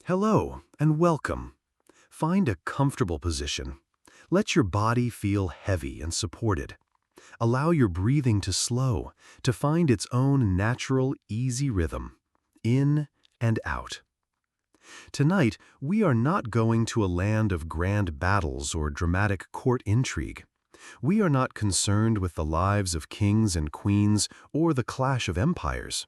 Hello and welcome. Find a comfortable position. Let your body feel heavy and supported. Allow your breathing to slow, to find its own natural, easy rhythm, in and out. Tonight, we are not going to a land of grand battles or dramatic court intrigue. We are not concerned with the lives of kings and queens or the clash of empires.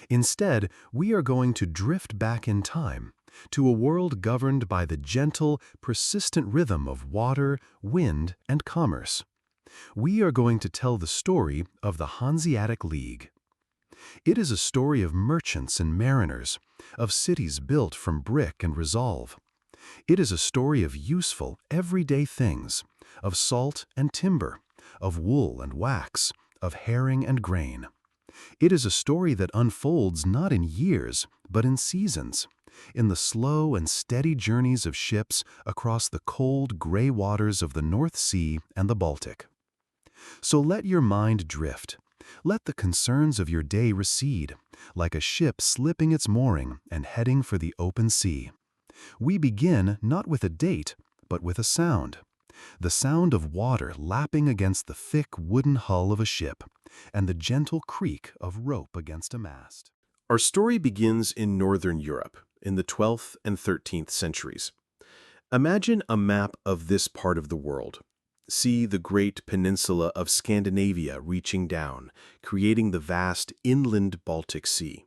Instead, we are going to drift back in time, to a world governed by the gentle, persistent rhythm of water, wind, and commerce. We are going to tell the story of the Hanseatic League. It is a story of merchants and mariners, of cities built from brick and resolve. It is a story of useful, everyday things, of salt and timber, of wool and wax, of herring and grain. It is a story that unfolds not in years, but in seasons, in the slow and steady journeys of ships across the cold, gray waters of the North Sea and the Baltic. So let your mind drift. Let the concerns of your day recede, like a ship slipping its mooring and heading for the open sea. We begin not with a date, but with a sound. The sound of water lapping against the thick wooden hull of a ship, and the gentle creak of rope against a mast. Our story begins in Northern Europe, in the 12th and 13th centuries. Imagine a map of this part of the world. See the great peninsula of Scandinavia reaching down, creating the vast inland Baltic Sea.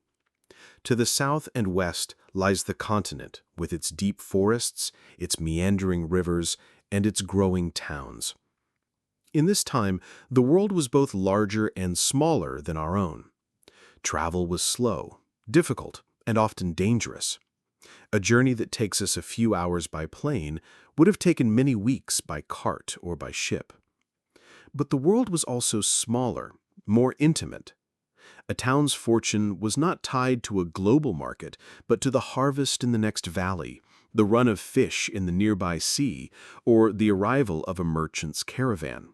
To the south and west lies the continent, with its deep forests, its meandering rivers, and its growing towns. In this time, the world was both larger and smaller than our own. Travel was slow, difficult, and often dangerous. A journey that takes us a few hours by plane would have taken many weeks by cart or by ship. But the world was also smaller, more intimate. A town's fortune was not tied to a global market, but to the harvest in the next valley, the run of fish in the nearby sea, or the arrival of a merchant's caravan.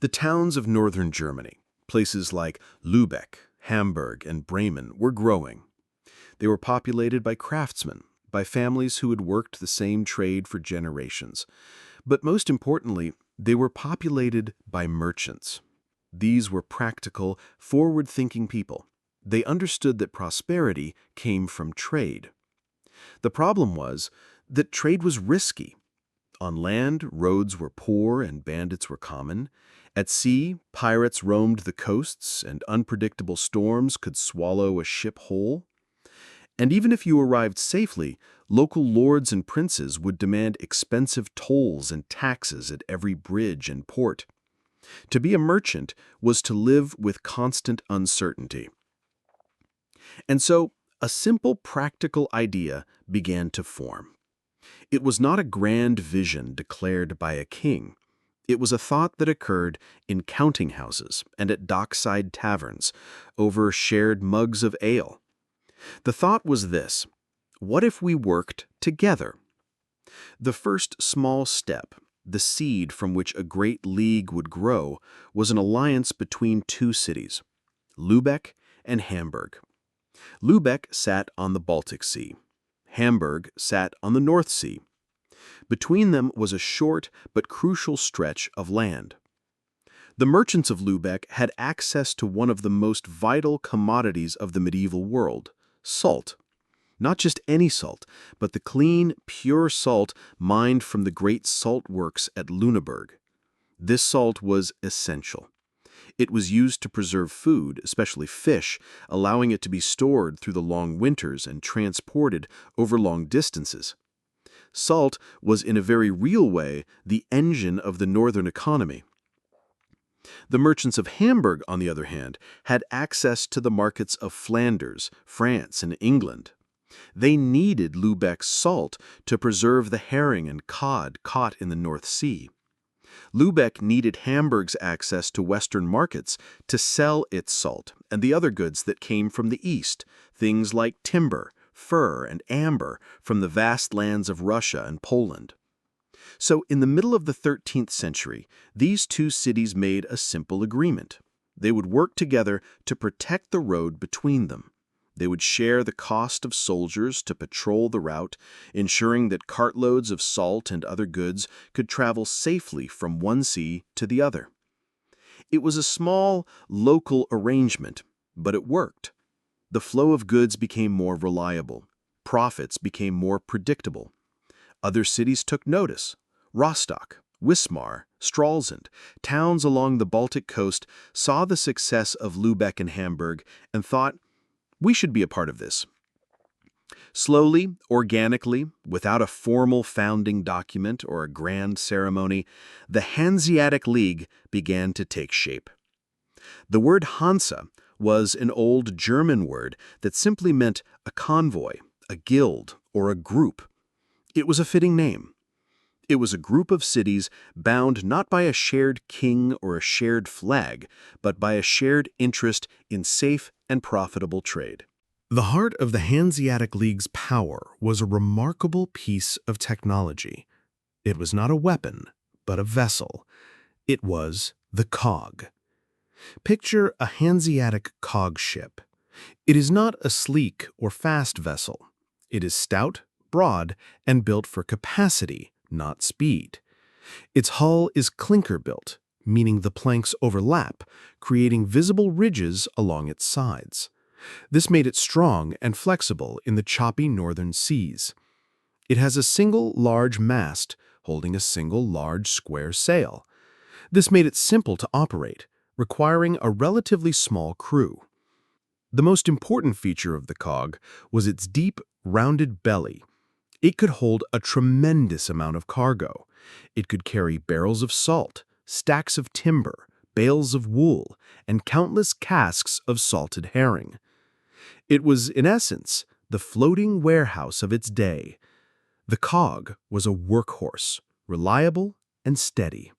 The towns of northern Germany, places like Lübeck, Hamburg, and Bremen, were growing. They were populated by craftsmen, by families who had worked the same trade for generations. But most importantly, they were populated by merchants. These were practical, forward-thinking people. They understood that prosperity came from trade. The problem was that trade was risky. On land, roads were poor and bandits were common. At sea, pirates roamed the coasts and unpredictable storms could swallow a ship whole. And even if you arrived safely, local lords and princes would demand expensive tolls and taxes at every bridge and port. To be a merchant was to live with constant uncertainty. And so, a simple practical idea began to form. It was not a grand vision declared by a king. It was a thought that occurred in counting houses and at dockside taverns, over shared mugs of ale. The thought was this: what if we worked together? The first small step, the seed from which a great league would grow, was an alliance between two cities, Lübeck and Hamburg. Lübeck sat on the Baltic Sea. Hamburg sat on the North Sea. Between them was a short but crucial stretch of land. The merchants of Lübeck had access to one of the most vital commodities of the medieval world: salt. Not just any salt, but the clean, pure salt mined from the great salt works at Lüneburg. This salt was essential. It was used to preserve food, especially fish, allowing it to be stored through the long winters and transported over long distances. Salt was, in a very real way, the engine of the northern economy. The merchants of Hamburg, on the other hand, had access to the markets of Flanders, France, and England. They needed Lübeck's salt to preserve the herring and cod caught in the North Sea. Lübeck needed Hamburg's access to Western markets to sell its salt and the other goods that came from the East, things like timber, fur, and amber from the vast lands of Russia and Poland. So, in the middle of the 13th century, these two cities made a simple agreement. They would work together to protect the road between them. They would share the cost of soldiers to patrol the route, ensuring that cartloads of salt and other goods could travel safely from one sea to the other. It was a small, local arrangement, but it worked. The flow of goods became more reliable. Profits became more predictable. Other cities took notice. Rostock, Wismar, Stralsund, towns along the Baltic coast saw the success of Lübeck and Hamburg and thought, we should be a part of this. Slowly, organically, without a formal founding document or a grand ceremony, the Hanseatic League began to take shape. The word Hansa was an old German word that simply meant a convoy, a guild, or a group. It was a fitting name. It was a group of cities bound not by a shared king or a shared flag, but by a shared interest in safe and profitable trade. The heart of the Hanseatic League's power was a remarkable piece of technology. It was not a weapon, but a vessel. It was the cog. Picture a Hanseatic cog ship. It is not a sleek or fast vessel. It is stout, broad, and built for capacity, not speed. Its hull is clinker-built, meaning the planks overlap, creating visible ridges along its sides. This made it strong and flexible in the choppy northern seas. It has a single large mast holding a single large square sail. This made it simple to operate, requiring a relatively small crew. The most important feature of the cog was its deep, rounded belly. It could hold a tremendous amount of cargo. It could carry barrels of salt, stacks of timber, bales of wool, and countless casks of salted herring. It was, in essence, the floating warehouse of its day. The cog was a workhorse, reliable and steady.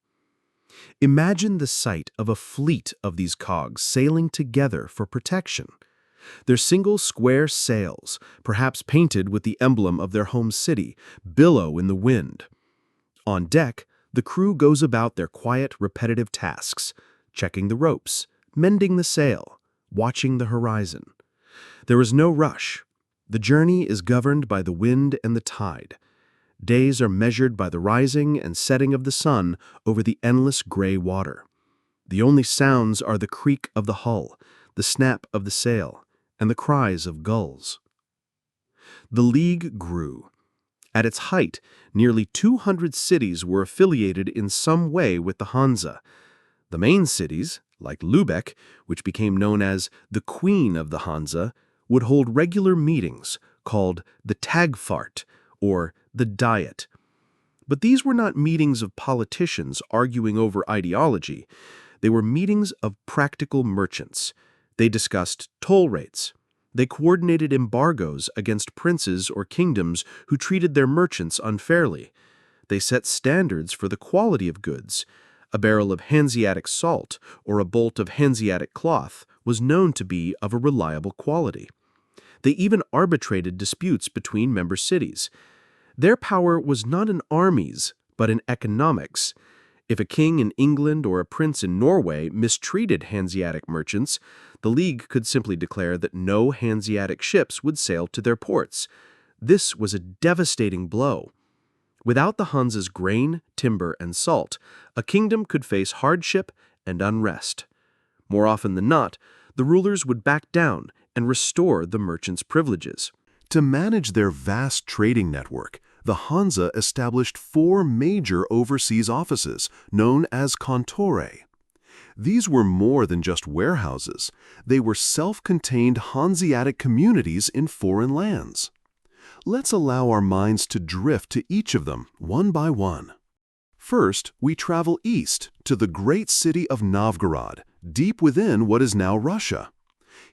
Imagine the sight of a fleet of these cogs sailing together for protection. Their single square sails, perhaps painted with the emblem of their home city, billow in the wind. On deck, the crew goes about their quiet, repetitive tasks, checking the ropes, mending the sail, watching the horizon. There is no rush. The journey is governed by the wind and the tide. Days are measured by the rising and setting of the sun over the endless gray water. The only sounds are the creak of the hull, the snap of the sail, and the cries of gulls. The League grew. At its height, nearly 200 cities were affiliated in some way with the Hansa. The main cities, like Lübeck, which became known as the Queen of the Hansa, would hold regular meetings called the Tagfart, or the Diet. But these were not meetings of politicians arguing over ideology. They were meetings of practical merchants. They discussed toll rates. They coordinated embargoes against princes or kingdoms who treated their merchants unfairly. They set standards for the quality of goods. A barrel of Hanseatic salt or a bolt of Hanseatic cloth was known to be of a reliable quality. They even arbitrated disputes between member cities. Their power was not in armies, but in economics. If a king in England or a prince in Norway mistreated Hanseatic merchants, the League could simply declare that no Hanseatic ships would sail to their ports. This was a devastating blow. Without the Hansa's grain, timber, and salt, a kingdom could face hardship and unrest. More often than not, the rulers would back down and restore the merchants' privileges. To manage their vast trading network, the Hansa established 4 major overseas offices, known as Kontore. These were more than just warehouses. They were self-contained Hanseatic communities in foreign lands. Let's allow our minds to drift to each of them, one by one. First, we travel east to the great city of Novgorod, deep within what is now Russia.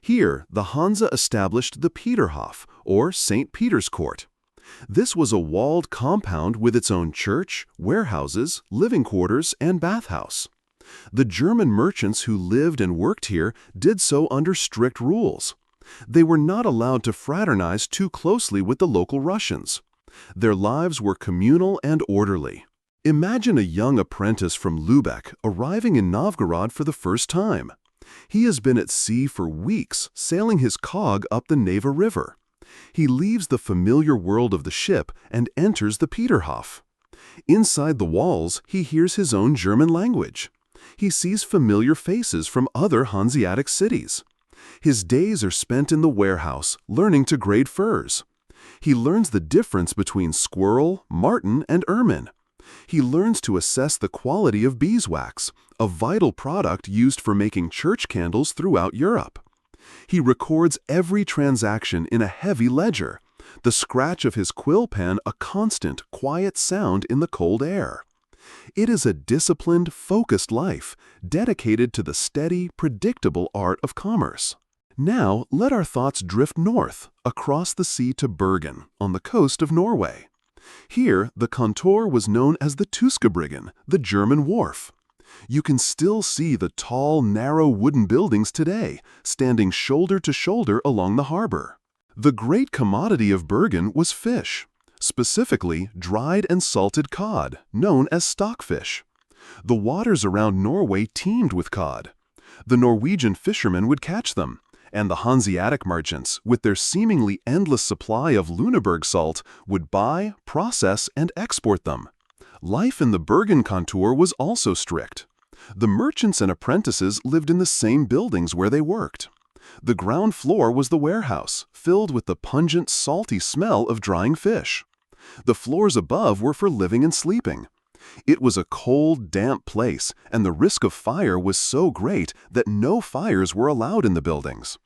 Here, the Hansa established the Peterhof, or St. Peter's Court. This was a walled compound with its own church, warehouses, living quarters, and bathhouse. The German merchants who lived and worked here did so under strict rules. They were not allowed to fraternize too closely with the local Russians. Their lives were communal and orderly. Imagine a young apprentice from Lübeck arriving in Novgorod for the first time. He has been at sea for weeks, sailing his cog up the Neva River. He leaves the familiar world of the ship and enters the Peterhof. Inside the walls, he hears his own German language. He sees familiar faces from other Hanseatic cities. His days are spent in the warehouse, learning to grade furs. He learns the difference between squirrel, marten, and ermine. He learns to assess the quality of beeswax, a vital product used for making church candles throughout Europe. He records every transaction in a heavy ledger, the scratch of his quill pen a constant, quiet sound in the cold air. It is a disciplined, focused life, dedicated to the steady, predictable art of commerce. Now, let our thoughts drift north, across the sea to Bergen, on the coast of Norway. Here, the Kontore was known as the Bryggen, the German wharf. You can still see the tall, narrow wooden buildings today, standing shoulder to shoulder along the harbor. The great commodity of Bergen was fish, specifically dried and salted cod, known as stockfish. The waters around Norway teemed with cod. The Norwegian fishermen would catch them, and the Hanseatic merchants, with their seemingly endless supply of Lüneburg salt, would buy, process, and export them. Life in the Bergen Kontore was also strict. The merchants and apprentices lived in the same buildings where they worked. The ground floor was the warehouse, filled with the pungent, salty smell of drying fish. The floors above were for living and sleeping. It was a cold, damp place, and the risk of fire was so great that no fires were allowed in the buildings.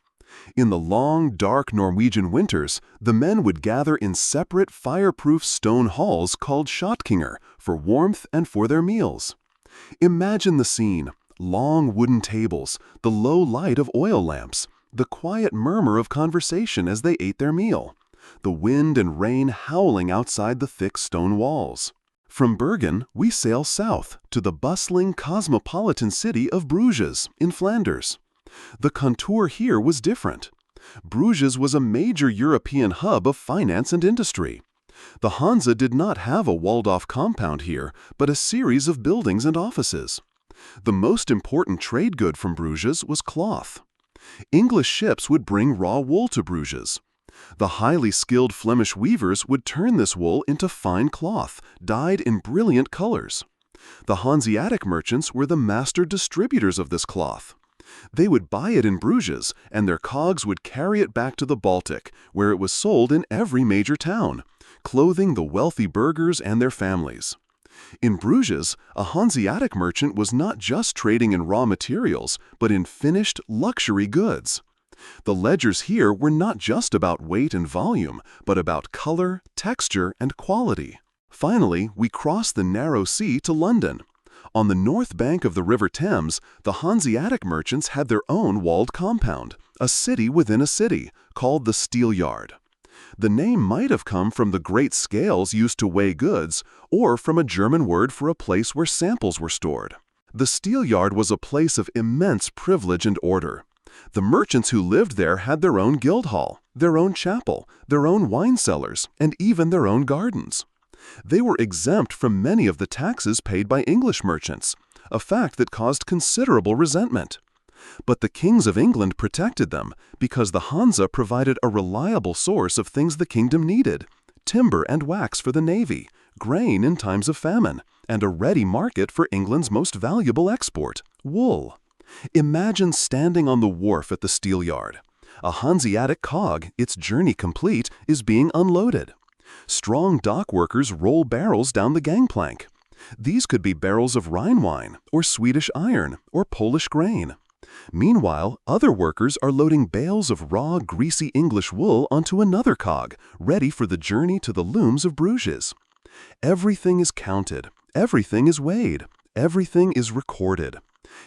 In the long, dark Norwegian winters, the men would gather in separate fireproof stone halls called Skjotkinger for warmth and for their meals. Imagine the scene: long wooden tables, the low light of oil lamps, the quiet murmur of conversation as they ate their meal, the wind and rain howling outside the thick stone walls. From Bergen, we sail south to the bustling, cosmopolitan city of Bruges in Flanders. The Kontore here was different. Bruges was a major European hub of finance and industry. The Hansa did not have a walled-off compound here, but a series of buildings and offices. The most important trade good from Bruges was cloth. English ships would bring raw wool to Bruges. The highly skilled Flemish weavers would turn this wool into fine cloth, dyed in brilliant colors. The Hanseatic merchants were the master distributors of this cloth. They would buy it in Bruges, and their cogs would carry it back to the Baltic, where it was sold in every major town, clothing the wealthy burghers and their families. In Bruges, a Hanseatic merchant was not just trading in raw materials, but in finished, luxury goods. The ledgers here were not just about weight and volume, but about color, texture, and quality. Finally, we crossed the narrow sea to London. On the north bank of the River Thames, the Hanseatic merchants had their own walled compound, a city within a city, called the Steelyard. The name might have come from the great scales used to weigh goods, or from a German word for a place where samples were stored. The Steelyard was a place of immense privilege and order. The merchants who lived there had their own guild hall, their own chapel, their own wine cellars, and even their own gardens. They were exempt from many of the taxes paid by English merchants, a fact that caused considerable resentment. But the kings of England protected them because the Hansa provided a reliable source of things the kingdom needed: timber and wax for the navy, grain in times of famine, and a ready market for England's most valuable export, wool. Imagine standing on the wharf at the Steelyard. A Hanseatic cog, its journey complete, is being unloaded. Strong dock workers roll barrels down the gangplank. These could be barrels of Rhine wine, or Swedish iron, or Polish grain. Meanwhile, other workers are loading bales of raw, greasy English wool onto another cog, ready for the journey to the looms of Bruges. Everything is counted, everything is weighed, everything is recorded.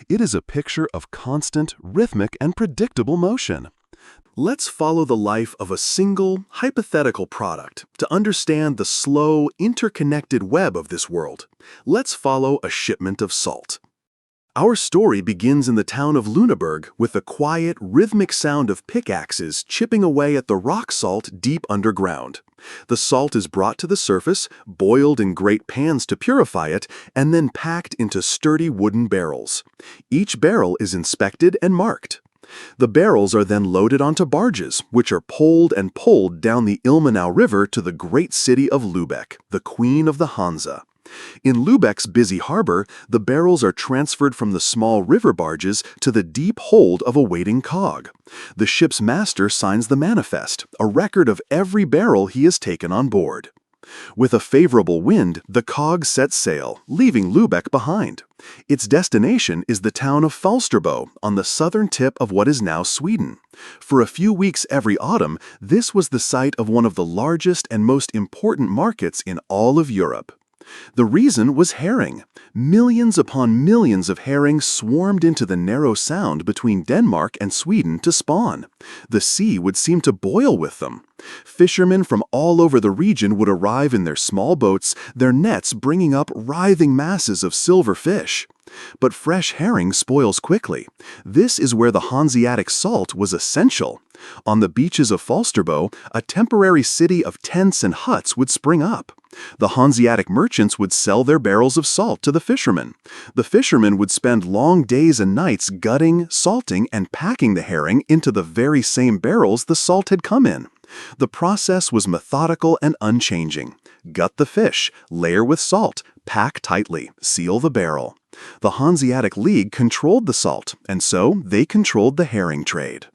It is a picture of constant, rhythmic, and predictable motion. Let's follow the life of a single, hypothetical product to understand the slow, interconnected web of this world. Let's follow a shipment of salt. Our story begins in the town of Lüneburg with the quiet, rhythmic sound of pickaxes chipping away at the rock salt deep underground. The salt is brought to the surface, boiled in great pans to purify it, and then packed into sturdy wooden barrels. Each barrel is inspected and marked. The barrels are then loaded onto barges, which are poled and pulled down the Ilmenau River to the great city of Lübeck, the queen of the Hansa. In Lübeck's busy harbor, the barrels are transferred from the small river barges to the deep hold of a waiting cog. The ship's master signs the manifest, a record of every barrel he has taken on board. With a favorable wind, the cog sets sail, leaving Lübeck behind. Its destination is the town of Falsterbo, on the southern tip of what is now Sweden. For a few weeks every autumn, this was the site of one of the largest and most important markets in all of Europe. The reason was herring. Millions upon millions of herring swarmed into the narrow sound between Denmark and Sweden to spawn. The sea would seem to boil with them. Fishermen from all over the region would arrive in their small boats, their nets bringing up writhing masses of silver fish. But fresh herring spoils quickly. This is where the Hanseatic salt was essential. On the beaches of Falsterbo, a temporary city of tents and huts would spring up. The Hanseatic merchants would sell their barrels of salt to the fishermen. The fishermen would spend long days and nights gutting, salting, and packing the herring into the very same barrels the salt had come in. The process was methodical and unchanging. Gut the fish, layer with salt, pack tightly, seal the barrel. The Hanseatic League controlled the salt, and so they controlled the herring trade.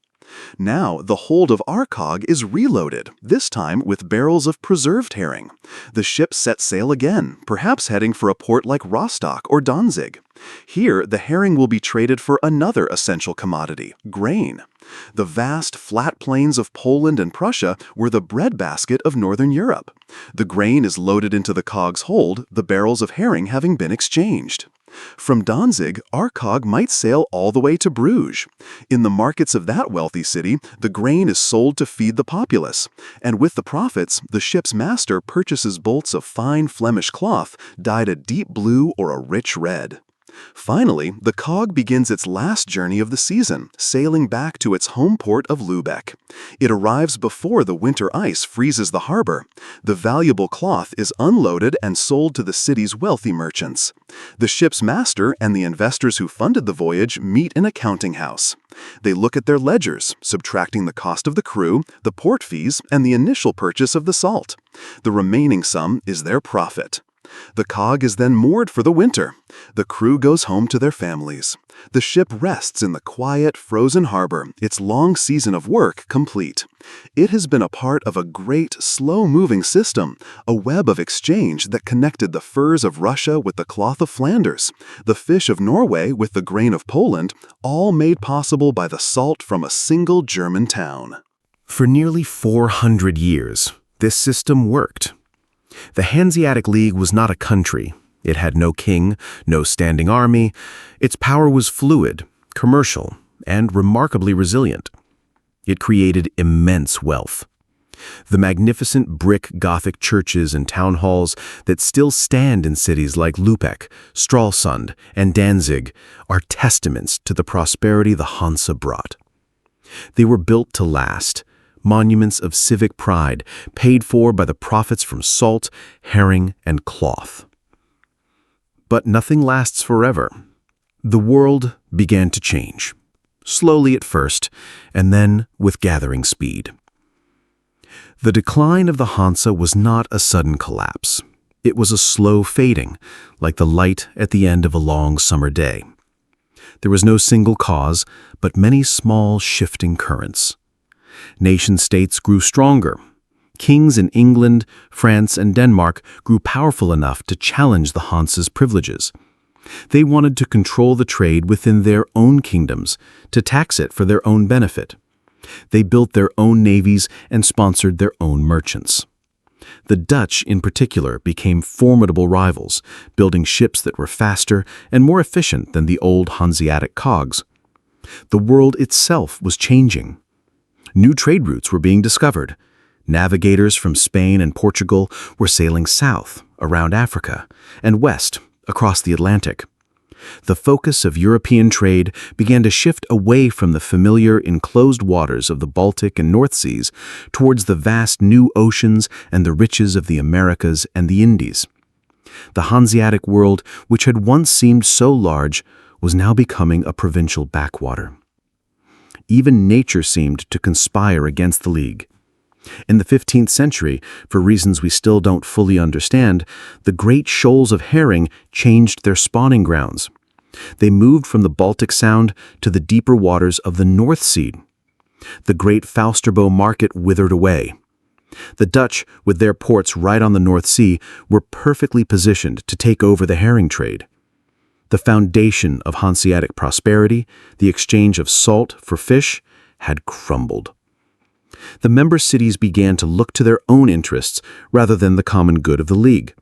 Now, the hold of our cog is reloaded, this time with barrels of preserved herring. The ship sets sail again, perhaps heading for a port like Rostock or Danzig. Here, the herring will be traded for another essential commodity, grain. The vast, flat plains of Poland and Prussia were the breadbasket of Northern Europe. The grain is loaded into the cog's hold, the barrels of herring having been exchanged. From Danzig, our cog might sail all the way to Bruges. In the markets of that wealthy city, the grain is sold to feed the populace, and with the profits, the ship's master purchases bolts of fine Flemish cloth dyed a deep blue or a rich red. Finally, the cog begins its last journey of the season, sailing back to its home port of Lübeck. It arrives before the winter ice freezes the harbor. The valuable cloth is unloaded and sold to the city's wealthy merchants. The ship's master and the investors who funded the voyage meet in a counting house. They look at their ledgers, subtracting the cost of the crew, the port fees, and the initial purchase of the salt. The remaining sum is their profit. The cog is then moored for the winter. The crew goes home to their families. The ship rests in the quiet, frozen harbor, its long season of work complete. It has been a part of a great, slow-moving system, a web of exchange that connected the furs of Russia with the cloth of Flanders, the fish of Norway with the grain of Poland, all made possible by the salt from a single German town. For nearly 400 years, this system worked. The Hanseatic League was not a country. It had no king, no standing army. Its power was fluid, commercial, and remarkably resilient. It created immense wealth. The magnificent brick Gothic churches and town halls that still stand in cities like Lübeck, Stralsund, and Danzig are testaments to the prosperity the Hansa brought. They were built to last, monuments of civic pride, paid for by the profits from salt, herring, and cloth. But nothing lasts forever. The world began to change, slowly at first, and then with gathering speed. The decline of the Hansa was not a sudden collapse. It was a slow fading, like the light at the end of a long summer day. There was no single cause, but many small shifting currents. Nation-states grew stronger. Kings in England, France, and Denmark grew powerful enough to challenge the Hansa's privileges. They wanted to control the trade within their own kingdoms, to tax it for their own benefit. They built their own navies and sponsored their own merchants. The Dutch, in particular, became formidable rivals, building ships that were faster and more efficient than the old Hanseatic cogs. The world itself was changing. New trade routes were being discovered. Navigators from Spain and Portugal were sailing south, around Africa, and west, across the Atlantic. The focus of European trade began to shift away from the familiar enclosed waters of the Baltic and North Seas towards the vast new oceans and the riches of the Americas and the Indies. The Hanseatic world, which had once seemed so large, was now becoming a provincial backwater. Even nature seemed to conspire against the League. In the 15th century, for reasons we still don't fully understand, the great shoals of herring changed their spawning grounds. They moved from the Baltic Sound to the deeper waters of the North Sea. The great Fausterbo market withered away. The Dutch, with their ports right on the North Sea, were perfectly positioned to take over the herring trade. The foundation of Hanseatic prosperity, the exchange of salt for fish, had crumbled. The member cities began to look to their own interests rather than the common good of the League.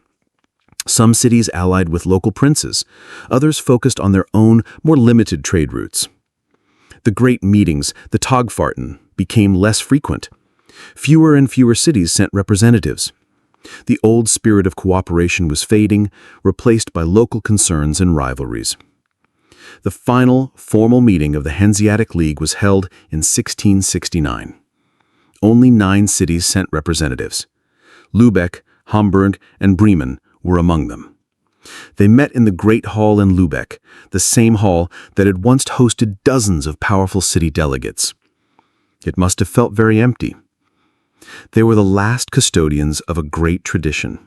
Some cities allied with local princes, others focused on their own, more limited trade routes. The great meetings, the Tagfarten, became less frequent. Fewer and fewer cities sent representatives. The old spirit of cooperation was fading, replaced by local concerns and rivalries. The final, formal meeting of the Hanseatic League was held in 1669. Only 9 cities sent representatives. Lübeck, Hamburg, and Bremen were among them. They met in the Great Hall in Lübeck, the same hall that had once hosted dozens of powerful city delegates. It must have felt very empty. They were the last custodians of a great tradition.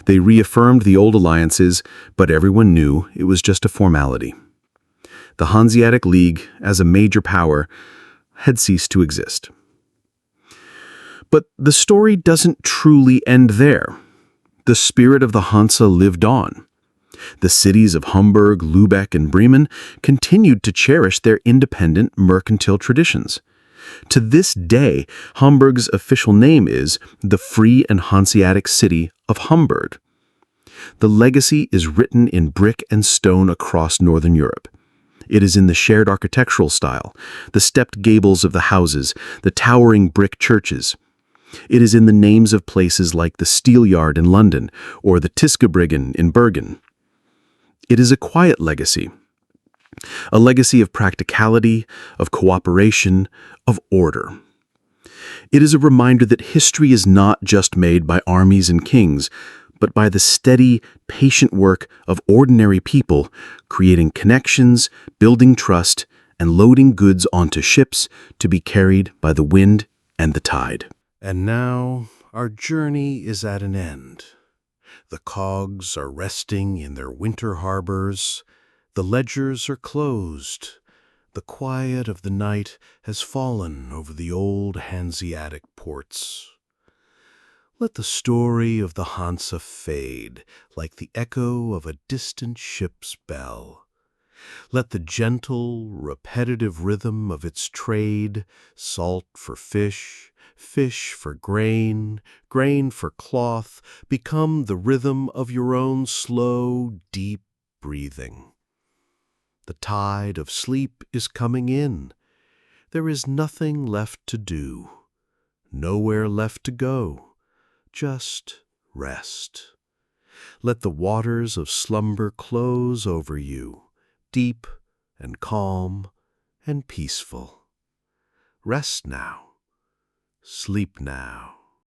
They reaffirmed the old alliances, but everyone knew it was just a formality. The Hanseatic League, as a major power, had ceased to exist. But the story doesn't truly end there. The spirit of the Hanse lived on. The cities of Hamburg, Lübeck, and Bremen continued to cherish their independent mercantile traditions. To this day, Hamburg's official name is the Free and Hanseatic City of Hamburg. The legacy is written in brick and stone across Northern Europe. It is in the shared architectural style, the stepped gables of the houses, the towering brick churches. It is in the names of places like the Steelyard in London or the Bryggen in Bergen. It is a quiet legacy. A legacy of practicality, of cooperation, of order. It is a reminder that history is not just made by armies and kings, but by the steady, patient work of ordinary people, creating connections, building trust, and loading goods onto ships to be carried by the wind and the tide. And now our journey is at an end. The cogs are resting in their winter harbors. The ledgers are closed. The quiet of the night has fallen over the old Hanseatic ports. Let the story of the Hanse fade like the echo of a distant ship's bell. Let the gentle, repetitive rhythm of its trade, salt for fish, fish for grain, grain for cloth, become the rhythm of your own slow, deep breathing. The tide of sleep is coming in. There is nothing left to do, nowhere left to go, just rest. Let the waters of slumber close over you, deep and calm and peaceful. Rest now. Sleep now.